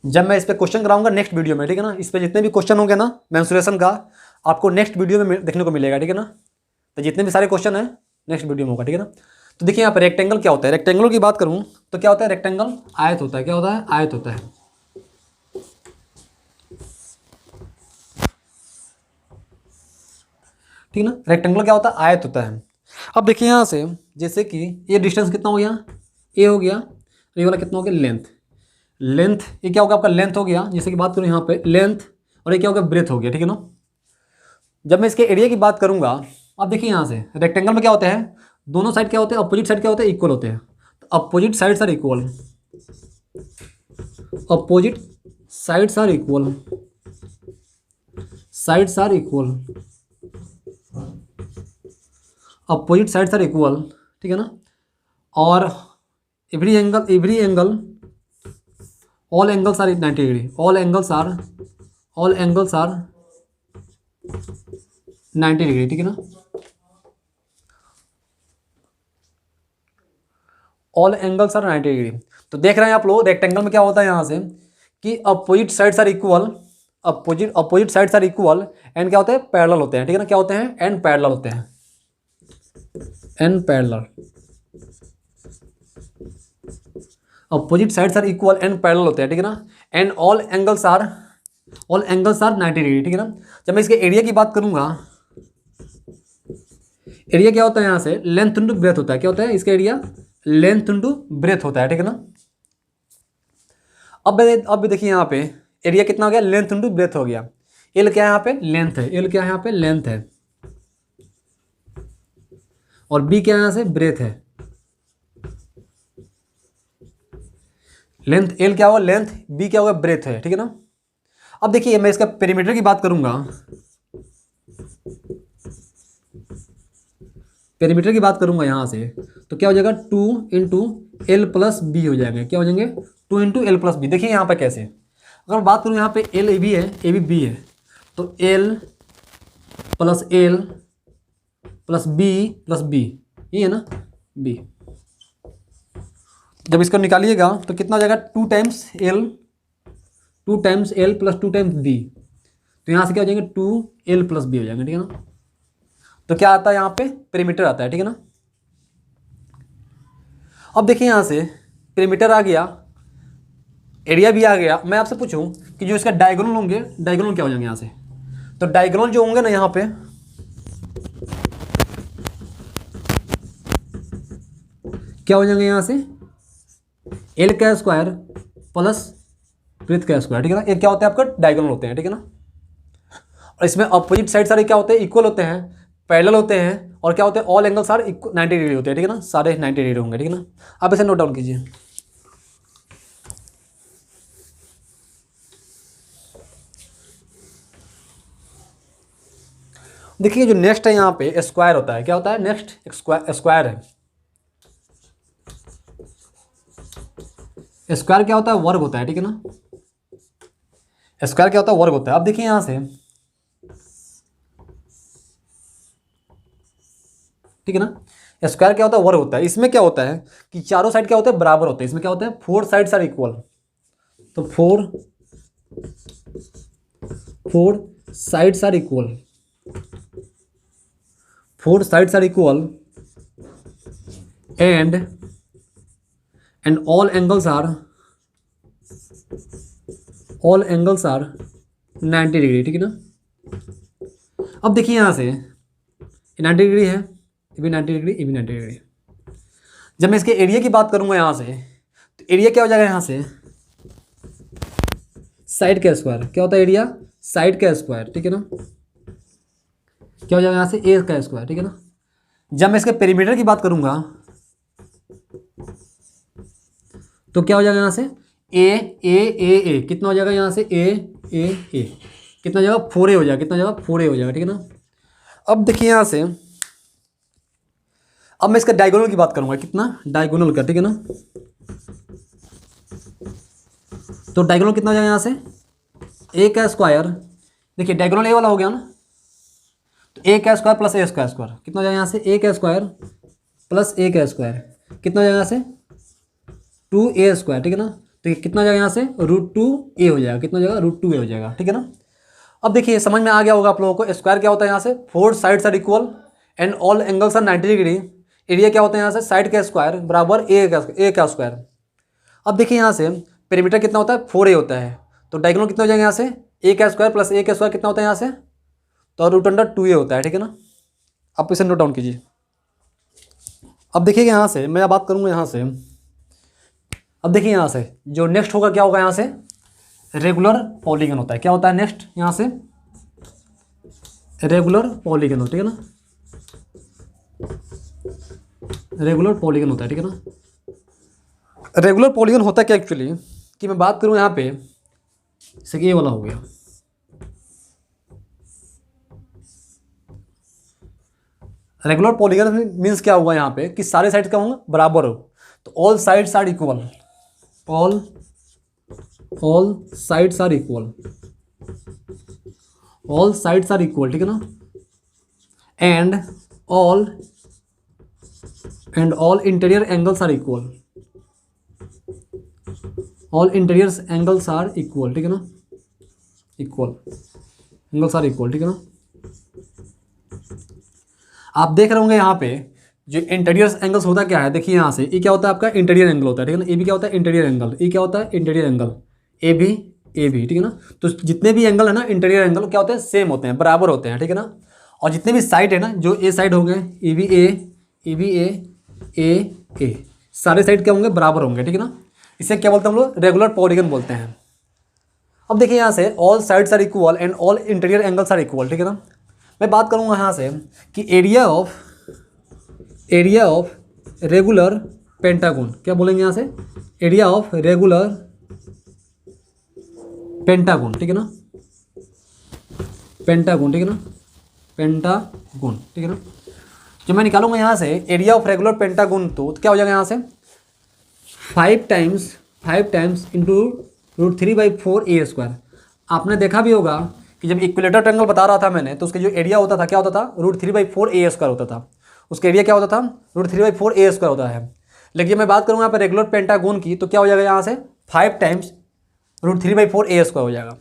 A: जब मैं इस पे क्वेश्चन कराऊंगा नेक्स्ट वीडियो में, ठीक है ना, इस पे जितने भी क्वेश्चन होंगे ना मेंसुरेशन का, आपको नेक्स्ट वीडियो में देखने को मिलेगा, ठीक है ना। तो जितने भी सारे क्वेश्चन है नेक्स्ट वीडियो में होगा, ठीक है ना। तो देखिए यहाँ पे रेक्टेंगल क्या होता है, रेक्टेंगल की बात करूँ तो क्या होता है, रेक्टेंगल आयत होता है, क्या होता है, आयत होता है, ठीक है ना। रेक्टेंगल क्या होता है, आयत होता है। अब देखिए यहाँ से जैसे कि ये डिस्टेंस कितना हो गया, ए हो गया, ये वाला कितना हो गया, लेंथ, ये क्या होगा आपका, लेंथ हो गया। जैसे कि बात करूँ यहाँ पे लेंथ, और ये क्या होगा, ब्रेथ हो गया, ठीक है ना। जब मैं इसके एरिया की बात करूंगा, अब देखिए यहाँ से रेक्टेंगल में क्या होते हैं, दोनों साइड क्या होते हैं, अपोजिट साइड क्या होते हैं, इक्वल होते हैं। तो opposite sides are equal, opposite sides are equal, opposite sides are equal, ठीक है ना। और every angle all angles are 90 degree, all angles are 90 degree, ठीक है ना। All angles are 90 degree. तो देख रहे हैं आप लोग रेक्टेंगल में क्या होता है यहाँ से कि opposite sides are equal, opposite sides are equal and क्या होते हैं, पैरेलल होते हैं, ठीक है ना। क्या होते हैं, एंड पैरेलल होते हैं, and parallel, opposite sides are equal and parallel होते हैं, ठीक है ना। And all angles are 90 degree, ठीक है ना। जब मैं इसके एरिया की बात करूंगा, एरिया क्या होता है यहाँ से, लेंथ इंटू ब्रेथ होता है, क्या होता है इसका एरिया, लेंथ इंटू ब्रेथ होता है, ठीक है ना। अब भी देखिए यहाँ पे एरिया कितना हो गया, लेंथ इंटू ब्रेथ हो गया। एल क्या है यहाँ पे, लेंथ है, एल क्या है यहाँ पे, लेंथ है, और बी क्या है यहाँ से, ब्रेथ है। लेंथ एल क्या होगा, लेंथ, बी क्या होगा, ब्रेथ है, ठीक है ना। अब देखिए मैं इसका पेरीमीटर की बात करूंगा, पेरीमीटर की बात करूंगा यहाँ से तो क्या हो जाएगा, 2 इंटू एल प्लस बी हो जाएंगे, क्या हो जाएंगे, 2 इंटू एल प्लस बी। देखिए यहाँ पे कैसे, अगर मैं बात करूँ यहाँ पे एल ए बी है, ए बी बी है, तो एल प्लस बी, ये है ना, बी। जब इसको निकालिएगा तो कितना हो जाएगा, 2 times L plus 2 times B. तो यहाँ से क्या हो जाएंगे, 2 एल प्लस बी हो जाएंगे, ठीक है ना। तो क्या आता है यहाँ पे, पेरीमीटर आता है, ठीक है ना। अब देखिए यहाँ से पेरीमीटर आ गया, एरिया भी आ गया। मैं आपसे पूछूं कि जो इसका डायगोनल होंगे, डायगोनल क्या हो जाएंगे यहाँ से, तो डायगोनल जो होंगे ना यहाँ पे क्या हो जाएंगे यहाँ से, एल का स्क्वायर प्लस ब्रेथ का स्क्वायर, ठीक है ना। ये क्या होता है आपका डायगोनल होते हैं, ठीक है ना। और इसमें अपोजिट साइड सारे क्या होते हैं, इक्वल होते हैं, पैरेलल होते हैं, और क्या होते हैं, ऑल एंगल्स आर 90 डिग्री होते हैं, ठीक है ना, सारे 90 डिग्री होंगे, ठीक है ना। आप इसे नोट डाउन कीजिए। देखिए जो नेक्स्ट है यहाँ पे स्क्वायर होता है, क्या होता है नेक्स्ट, स्क्वायर है। स्क्वायर क्या होता है, वर्ग होता है, ठीक है ना। स्क्वायर क्या होता है, वर्ग होता है। अब देखिए यहां से, ठीक है ना, स्क्वायर क्या होता है, वर्ग होता है। इसमें क्या होता है कि चारों साइड क्या होते हैं, बराबर होते हैं। इसमें क्या होता है, फोर साइड्स आर इक्वल, तो four sides are equal, four sides are equal and all angles are 90 degree, ठीक है ना। अब देखिए यहां से 90 डिग्री है, ये भी 90 डिग्री, ये भी 90 डिग्री। जब मैं इसके एरिया की बात करूंगा यहां से, तो एरिया क्या हो जाएगा यहां से, साइड का स्क्वायर। क्या होता है एरिया, साइड का स्क्वायर, ठीक है ना। क्या हो जाएगा यहां से, ए का स्क्वायर, ठीक है ना। जब मैं इसके पेरीमीटर की बात करूंगा तो क्या हो जाएगा यहां से, ए कितना हो जाएगा यहां से, ए कितना हो जाएगा, 4a हो जाएगा, कितना हो जाएगा, 4a हो जाएगा, ठीक है ना। अब देखिए यहां से, अब मैं इसका डायगोनल की बात करूंगा, कितना डायगोनल का, ठीक है ना। तो डायगोनल कितना हो जाएगा यहां से, ए का स्क्वायर, देखिए डायगोनल ए वाला हो गया ना, तो ए का स्क्वायर प्लस ए का स्क्वायर कितना हो जाएगा यहाँ से, ए का स्क्वायर प्लस ए का स्क्वायर कितना हो जाएगा यहाँ से, 2a स्क्वायर, ठीक है ना। तो ये कितना हो जाएगा यहाँ से, √2a हो जाएगा, कितना हो जाएगा, √2a हो जाएगा, ठीक है ना। अब देखिए समझ में आ गया होगा आप लोगों को, स्क्वायर क्या होता है यहाँ से, four sides are equal and all angles are 90 degree. Area क्या होता है यहाँ से, साइड का स्क्वायर बराबर ए का स्क्वायर। अब देखिए यहाँ से पेरीमीटर कितना होता है, 4a होता है, तो डायगोनल कितना हो जाएगा यहाँ से, ए का स्क्वायर प्लस ए का स्क्वायर कितना होता है यहाँ से, तो √2a होता है, ठीक है ना। आप इसे नोट डाउन कीजिए। अब देखिए यहाँ से मैं बात करूँगा यहाँ से, अब देखिए यहाँ से जो नेक्स्ट होगा क्या होगा यहाँ से, रेगुलर पॉलीगन होता है। क्या होता है नेक्स्ट यहाँ से, रेगुलर पॉलीगन होता है, ठीक है ना, रेगुलर पॉलीगन होता है, ठीक है ना। रेगुलर पॉलीगन होता है क्या एक्चुअली, कि मैं बात करूँ यहाँ पे, जैसे कि ये वाला हो गया, रेगुलर पॉलीगन मीन्स क्या हुआ यहाँ पे कि सारे साइड्स क्या होंगे, बराबर हो, तो all sides are equal, all sides are equal, all sides are equal, ठीक है ना। And all interior angles are equal, all interior angles are equal, ठीक है ना, इक्वल एंगल्स आर इक्वल, ठीक है ना। आप देख रहे होंगे यहाँ पे जो इंटीरियर एंगल्स होता क्या है, देखिए यहाँ से ये क्या होता है आपका इंटीरियर एंगल होता है, ठीक है ना। ये भी क्या होता है इंटीरियर एंगल, ये क्या होता है इंटीरियर एंगल, ए भी, ठीक है ना। तो जितने भी एंगल है ना इंटीरियर एंगल क्या होते हैं, सेम होते हैं, बराबर होते हैं, ठीक है ना। और जितने भी साइड है ना, जो ए साइड हो गए, ए भी ए सारे साइड क्या होंगे, बराबर होंगे, ठीक है ना। इसे क्या बोलते हैं हम लोग, रेगुलर पॉलीगन बोलते हैं। अब देखिए यहाँ से all sides are equal and all interior angles are equal, ठीक है ना। मैं बात करूँगा यहाँ से कि एरिया ऑफ रेगुलर पेंटागन, क्या बोलेंगे यहाँ से, एरिया ऑफ रेगुलर पेंटागन, ठीक है ना, पेंटागन, ठीक है ना, पेंटागन, ठीक है ना। जो मैं निकालूंगा यहाँ से एरिया ऑफ रेगुलर पेंटागन, तो क्या हो जाएगा यहाँ से 5 टाइम्स इंटू √3/4a²। आपने देखा भी होगा कि जब इक्विलेटर ट्रायंगल बता रहा था मैंने, तो उसका जो एरिया होता था क्या होता था, √3/4a² होता था। उसका एरिया क्या होता था, √3/4a² होता है। लेकिन जब मैं बात करूँगा यहाँ पर रेगुलर पेंटागन की, तो क्या हो जाएगा यहाँ से 5 टाइम्स √3/4a² हो जाएगा।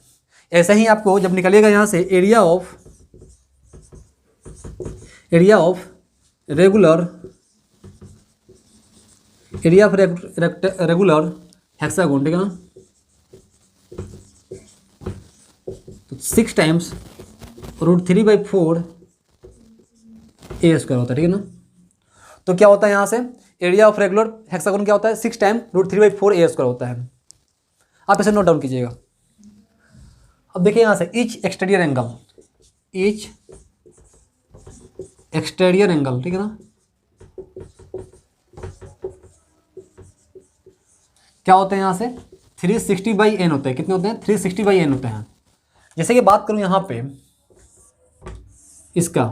A: ऐसे ही आपको जब निकलेगा यहाँ से area of area of regular hexagon, ठीक है ना, तो 6 टाइम्स √3/4 ए स्क्वायर होता है, ठीक है ना। तो क्या होता है यहाँ से एरिया ऑफ रेगुलर हेक्सागोन क्या होता है 6 टाइम √3/4 ए स्क्वायर होता है। आप इसे नोट डाउन कीजिएगा। अब देखिए यहाँ से ईच एक्सटीरियर एंगल, ठीक है ना, क्या होते हैं यहाँ से 360/n होते हैं। कितने होते हैं 360/n होते हैं। जैसे कि बात करूँ यहाँ पे इसका,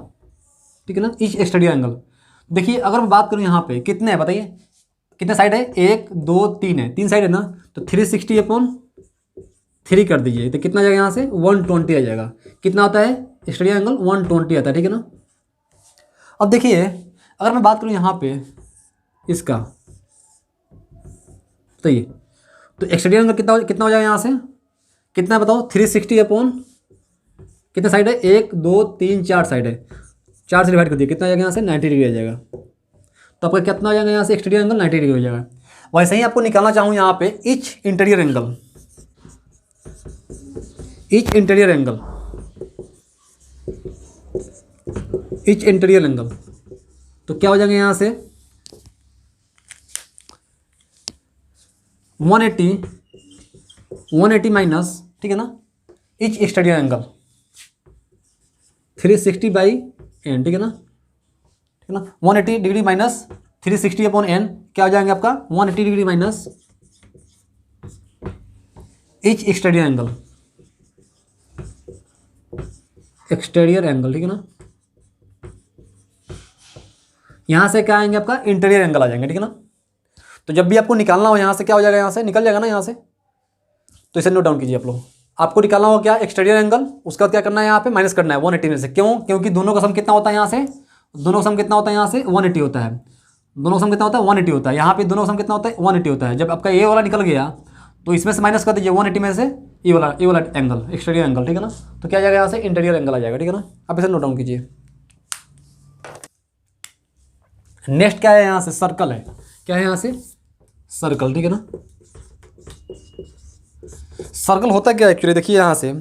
A: ठीक है ना, ईच एक्सटीरियर एंगल। देखिए अगर मैं बात करूँ यहाँ पे कितने हैं बताइए, कितने साइड है 1 2 3 है, 3 साइड है ना, तो 360/3 कर दीजिए तो कितना आ जाएगा यहाँ से 120 आ जाएगा। कितना होता है एक्सटीरियर एंगल 120 आता है, ठीक है ना। अब देखिए अगर मैं बात करूँ यहाँ पे इसका, तो ये तो एक्सटीरियर एंगल कितना हो जाएगा यहाँ से, कितना बताओ 360 कितने साइड है 1 2 3 4 साइड है, 4 से डिवाइड कर दिया कितना आ जाएगा यहाँ से 90 डिग्री आ जाएगा। तो आपका कितना आ जाएगा यहाँ से एक्सटीरियर एंगल 90 डिग्री हो जाएगा। वैसे ही आपको निकालना चाहूँ यहाँ पे ईच इंटीरियर एंगल, तो क्या हो जाएगा यहाँ से 180 माइनस, ठीक है ना, ईच एक्सटीरियर एंगल 360/n, ठीक है ना, 180 डिग्री माइनस 360/n क्या हो जाएंगे आपका 180 degree minus each exterior angle, ठीक है ना। यहाँ से क्या आएंगे आपका इंटीरियर एंगल आ जाएंगे, ठीक है ना। तो जब भी आपको निकालना हो यहाँ से क्या हो जाएगा, यहाँ से निकल जाएगा ना यहाँ से, तो इसे नोट डाउन कीजिए आप लोग। आपको निकालना हो क्या एक्सटीरियर एंगल, उसका क्या करना है यहाँ पे माइनस करना है 180 में से। क्यों, क्योंकि दोनों का सम कितना होता है यहाँ से, दोनों का सम कितना होता है यहाँ से 180 होता है, दोनों का सम कितना होता है 180 होता है। यहाँ पे दोनों का सम कितना होता है 180 होता है। जब आपका ये वाला निकल गया तो इसमें से माइनस कर दीजिए 180 में से ये वाला एंगल एक्सटीरियर एंगल, ठीक है ना। तो क्या आ जाएगा यहाँ से इंटीरियर एंगल आ जाएगा, ठीक है ना। आप इसे नोट डाउन कीजिए। नेक्स्ट क्या है यहाँ से सर्कल है, क्या है यहाँ से सर्कल, ठीक है ना। सर्कल होता क्या है एक्चुअली, देखिए यहाँ से ये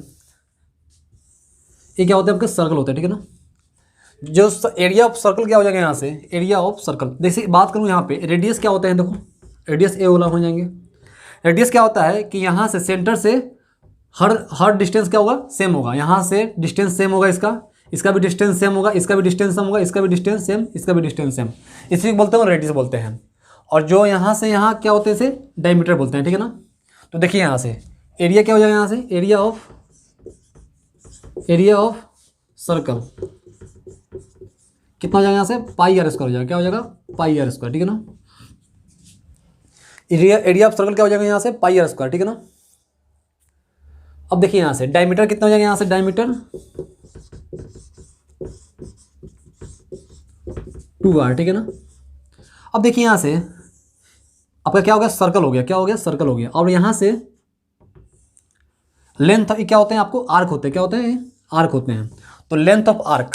A: क्या होता है आपका सर्कल होता है, ठीक है ना। जो एरिया ऑफ सर्कल क्या हो जाएगा यहाँ से एरिया ऑफ सर्कल। जैसे बात करूँ यहाँ पे रेडियस क्या होता है, देखो रेडियस ए वाला हो जाएंगे। रेडियस क्या होता है कि यहाँ से सेंटर से हर डिस्टेंस क्या होगा सेम होगा, यहाँ से डिस्टेंस सेम होगा, इसका भी डिस्टेंस सेम होगा, इसका भी डिस्टेंस सेम होगा, इसका भी डिस्टेंस सेम, इसका भी डिस्टेंस सेम, इसी को बोलते हैं रेडियस बोलते हैं। और जो यहाँ से यहाँ क्या होते हैं इसे डायमीटर बोलते हैं, ठीक है ना। तो देखिए यहाँ से एरिया क्या हो जाएगा यहाँ से एरिया ऑफ सर्कल कितना हो जाएगा यहाँ से πr² हो जाएगा, क्या हो जाएगा πr², ठीक है ना। एरिया ऑफ सर्कल क्या हो जाएगा यहाँ से πr², ठीक है ना। अब देखिए यहाँ से डायमीटर कितना हो जाएगा, यहाँ से डायमीटर 2r, ठीक है ना। अब देखिए यहाँ से आपका क्या हो गया सर्कल हो गया, क्या हो गया सर्कल हो गया। और यहाँ से लेंथ क्या होते हैं आपको आर्क होते हैं, क्या होते हैं आर्क होते हैं। तो लेंथ ऑफ आर्क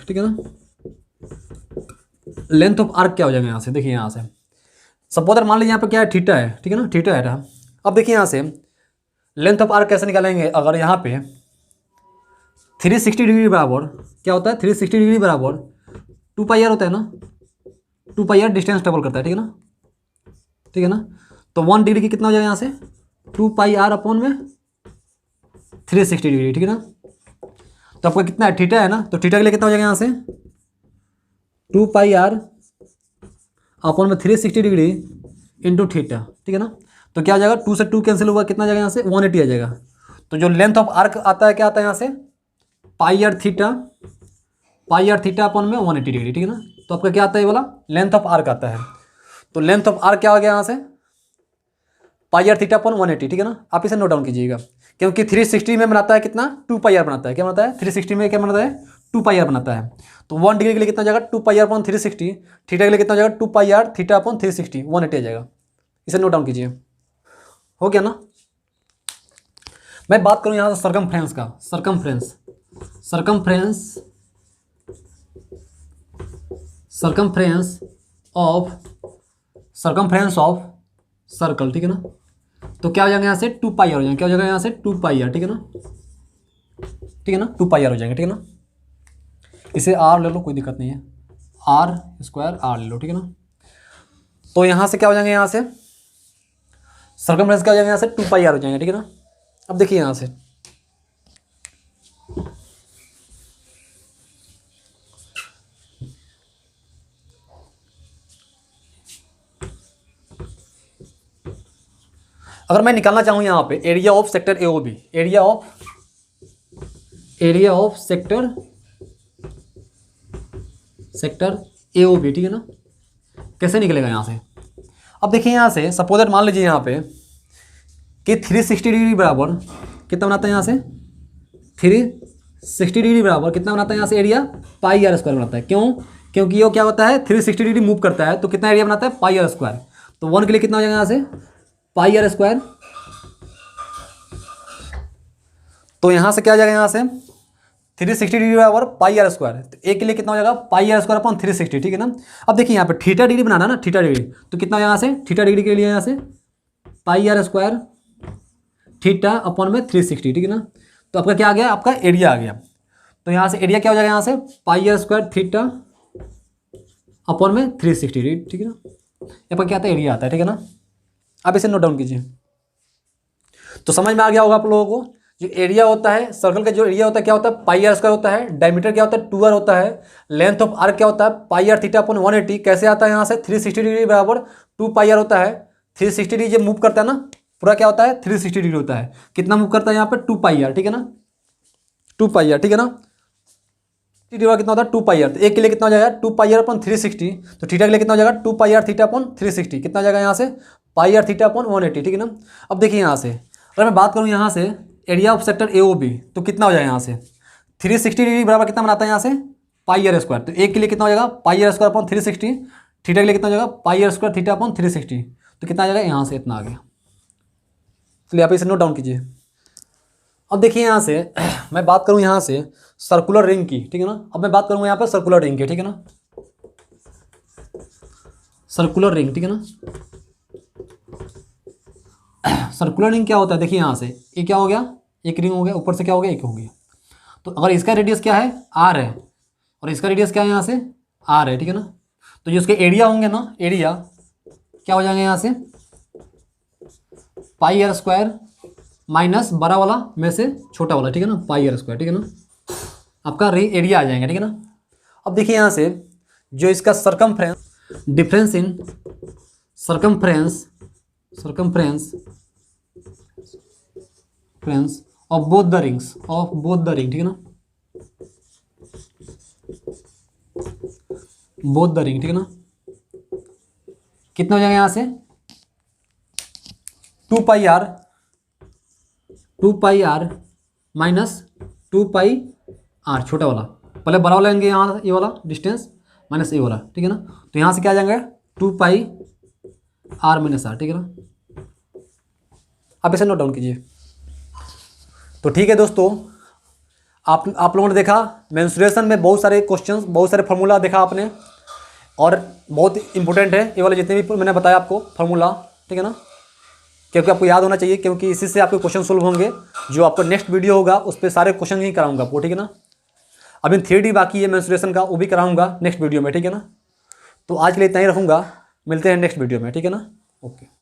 A: ठीक है ना। लेंथ ऑफ आर्क क्या हो जाएगा यहाँ से, देखिए यहाँ से सपोज मान लीजिए यहाँ पे क्या है थीटा है, ठीक है ना, थीटा है। अब देखिए यहाँ से लेंथ ऑफ आर्क कैसे निकालेंगे, अगर यहाँ पे 360 डिग्री बराबर क्या होता है 360 डिग्री बराबर 2πr होता है ना, 2πr डिस्टेंस ट्रेवल करता है, ठीक है ना, ठीक है ना। तो 1 डिग्री की कितना हो जाएगा यहाँ से 2πr अपॉन में 360 डिग्री, ठीक है ना। तो आपको कितना है थीटा है ना, तो थीटा के लिए कितना हो जाएगा यहाँ से 2πr अपॉन में 360 डिग्री इंटू थीटा, ठीक है ना। तो क्या आ जाएगा 2 से 2 कैंसिल होगा, कितना आ जाएगा यहाँ से 180 आ जाएगा। तो जो लेंथ ऑफ आर्क आता है क्या आता है यहाँ से πr थीटा अपॉन में 180 डिग्री, ठीक है ना। तो आपका क्या आता है ये वाला लेंथ ऑफ आर्क आता है। तो लेंथ ऑफ आर्क क्या हो गया यहाँ से πr थीटा अपॉन 180, ठीक है ना। आप इसे नोट डाउन कीजिएगा, क्योंकि 360 में बनाता है कितना 2πr बनाता है, क्या बनाता है 360 में क्या बनाता है 2πr बनाता है। तो 1 डिग्री के लिए कितना हो जाएगा 2πr अपॉन 360, थीटा के लिए कितना हो जाएगा 2πr थीटा अपॉन 360, 180 आ जाएगा। इसे नोट डाउन कीजिए, हो गया ना। मैं बात करूँ यहाँ से सरकमफ्रेंस का, सरकमफ्रेंस सर्कमफ्रेंस ऑफ सर्कल, ठीक है ना। तो क्या हो जाएगा यहाँ से 2 पाई आर हो जाएंगे, क्या हो जाएगा यहाँ से 2 पाई आर, ठीक है ना, ठीक है ना, 2 पाई आर हो जाएंगे, ठीक है ना। इसे आर ले लो, कोई दिक्कत नहीं है, आर स्क्वायर आर ले लो, ठीक है ना। तो यहाँ से क्या हो जाएंगे, यहाँ से सर्कमफ्रेंस क्या हो जाएगा, यहाँ से 2 पाई आर हो जाएंगे, ठीक है ना। अब देखिए यहाँ से अगर मैं निकालना चाहूँ यहाँ पे area of sector AOB, area of sector AOB, ठीक है ना, कैसे निकलेगा यहाँ से। अब देखिए यहाँ से सपोज दैट मान लीजिए यहाँ पे कि 360 डिग्री बराबर कितना बनाता है, यहाँ से 360 डिग्री बराबर कितना बनाता है यहाँ से एरिया, पाई आर स्क्वायर बनाता है। क्यों? क्योंकि ये क्या होता है 360 डिग्री मूव करता है, तो कितना एरिया बनाता है, पाई आर स्क्वायर। तो 1 के लिए कितना हो जाएगा यहाँ से पाई आर स्क्वायर। तो यहाँ से क्या आ जाएगा, यहाँ से 360 डिग्री बराबर पाई आर स्क्वायर, तो एक के लिए कितना हो जाएगा पाई आर स्क्वायर अपॉन 360, ठीक है ना। अब देखिए यहाँ पे थीटा डिग्री बनाना ना, थीटा डिग्री, तो कितना हो जाएगा यहाँ से थीटा डिग्री के लिए यहाँ से पाई आर स्क्वायर थीटा अपॉन में 360, ठीक है ना। तो आपका क्या आ गया, आपका एरिया आ गया। तो यहाँ से एरिया क्या हो जाएगा, यहाँ से पाई आर स्क्वायर थीटा अपॉन में 360 डिग्री, ठीक है ना। यहाँ पर क्या आता है, एरिया आता है, ठीक है ना। आप इसे नोट डाउन कीजिए। तो समझ में आ गया होगा आप लोगों को, जो एरिया होता है सर्कल का, जो एरिया होता है क्या होता है पाई आर स्क्वायर होता है, डायमीटर क्या होता है 2r होता है, लेंथ ऑफ आर्क क्या होता है पाई आर थीटा अपॉन 180, कैसे आता है यहाँ से 360 डिग्री बराबर 2 पाई आर होता है। 360 डिग्री जब मूव करता है ना, पूरा क्या होता है 360 डिग्री होता है, कितना मूव करता है यहाँ पे 2 पाई आर, ठीक है ना, 2 पाई आर, ठीक है ना। थीटा कितना होता है 2 पाई आर, तो एक के लिए कितना हो जाएगा 2 पाई आर अपॉन 360, तो थीटा के लिए कितना हो जाएगा 2 पाई आर थीटा अपॉन 360, कितना हो जाएगा यहाँ से पाई आर थीटा अपॉन 180, ठीक है ना। अब देखिए यहाँ से अगर मैं बात करूँ यहाँ से एरिया ऑफ सेक्टर AOB, तो कितना हो जाएगा यहाँ से 360 डिग्री बराबर कितना बनाता है यहाँ से पाई आर स्क्वायर, तो एक के लिए कितना हो जाएगा पाई आर स्क्वायर अपॉन 360, थीटा के लिए कितना हो जाएगा पाई आर स्क्वायर थीटा अपॉन 360, तो कितना आ जाएगा यहाँ से इतना आ गया। चलिए आप इसे नोट डाउन कीजिए। अब देखिए यहाँ से मैं बात करूँ यहाँ से सर्कुलर रिंग की, ठीक है ना। अब मैं बात करूँगा यहाँ पर सर्कुलर रिंग की, ठीक है ना, सर्कुलर रिंग, ठीक है ना। सर्कुलर रिंग क्या होता है, देखिए यहाँ से ये क्या हो गया, एक रिंग हो गया, ऊपर से क्या हो गया एक हो गया। तो अगर इसका रेडियस क्या है r है और इसका रेडियस क्या है यहाँ से r है, ठीक है ना। तो जो इसके एरिया होंगे ना, एरिया क्या हो जाएंगे यहाँ से पाई आर स्क्वायर माइनस बड़ा वाला में से छोटा वाला, ठीक है ना, पाई आर स्क्वायर, ठीक है ना, आपका एरिया आ जाएगा, ठीक है ना। अब देखिए यहाँ से जो इसका circumference difference in circumference of both the rings, ठीक है ना, बोथ द रिंग, ठीक है ना, कितना हो जाएगा यहाँ से 2 पाई आर माइनस 2 पाई आर छोटा वाला, पहले बड़ा वाला लेंगे यहाँ ये वाला डिस्टेंस माइनस ये वाला, ठीक है ना। तो यहाँ से क्या आ जाएंगे 2 पाई आर माइनस आर, ठीक है ना। आप इसे नोट डाउन कीजिए। तो ठीक है दोस्तों, आप लोगों ने देखा मेंस्ट्रुएशन में बहुत सारे क्वेश्चंस, बहुत सारे फार्मूला देखा आपने, और बहुत इंपॉर्टेंट है ये वाले जितने भी मैंने बताया आपको फार्मूला, ठीक है ना, क्योंकि आपको याद होना चाहिए, क्योंकि इसी से आपके क्वेश्चन सोल्व होंगे। जो आपको नेक्स्ट वीडियो होगा उस पर सारे क्वेश्चन ही कराऊंगा आपको, ठीक है ना। अभी 3D बाकी है मेंस्ट्रुएशन का, वो भी कराऊंगा नेक्स्ट वीडियो में, ठीक है ना। तो आज के लिए इतना ही रखूँगा, मिलते हैं नेक्स्ट वीडियो में, ठीक है ना। ओके।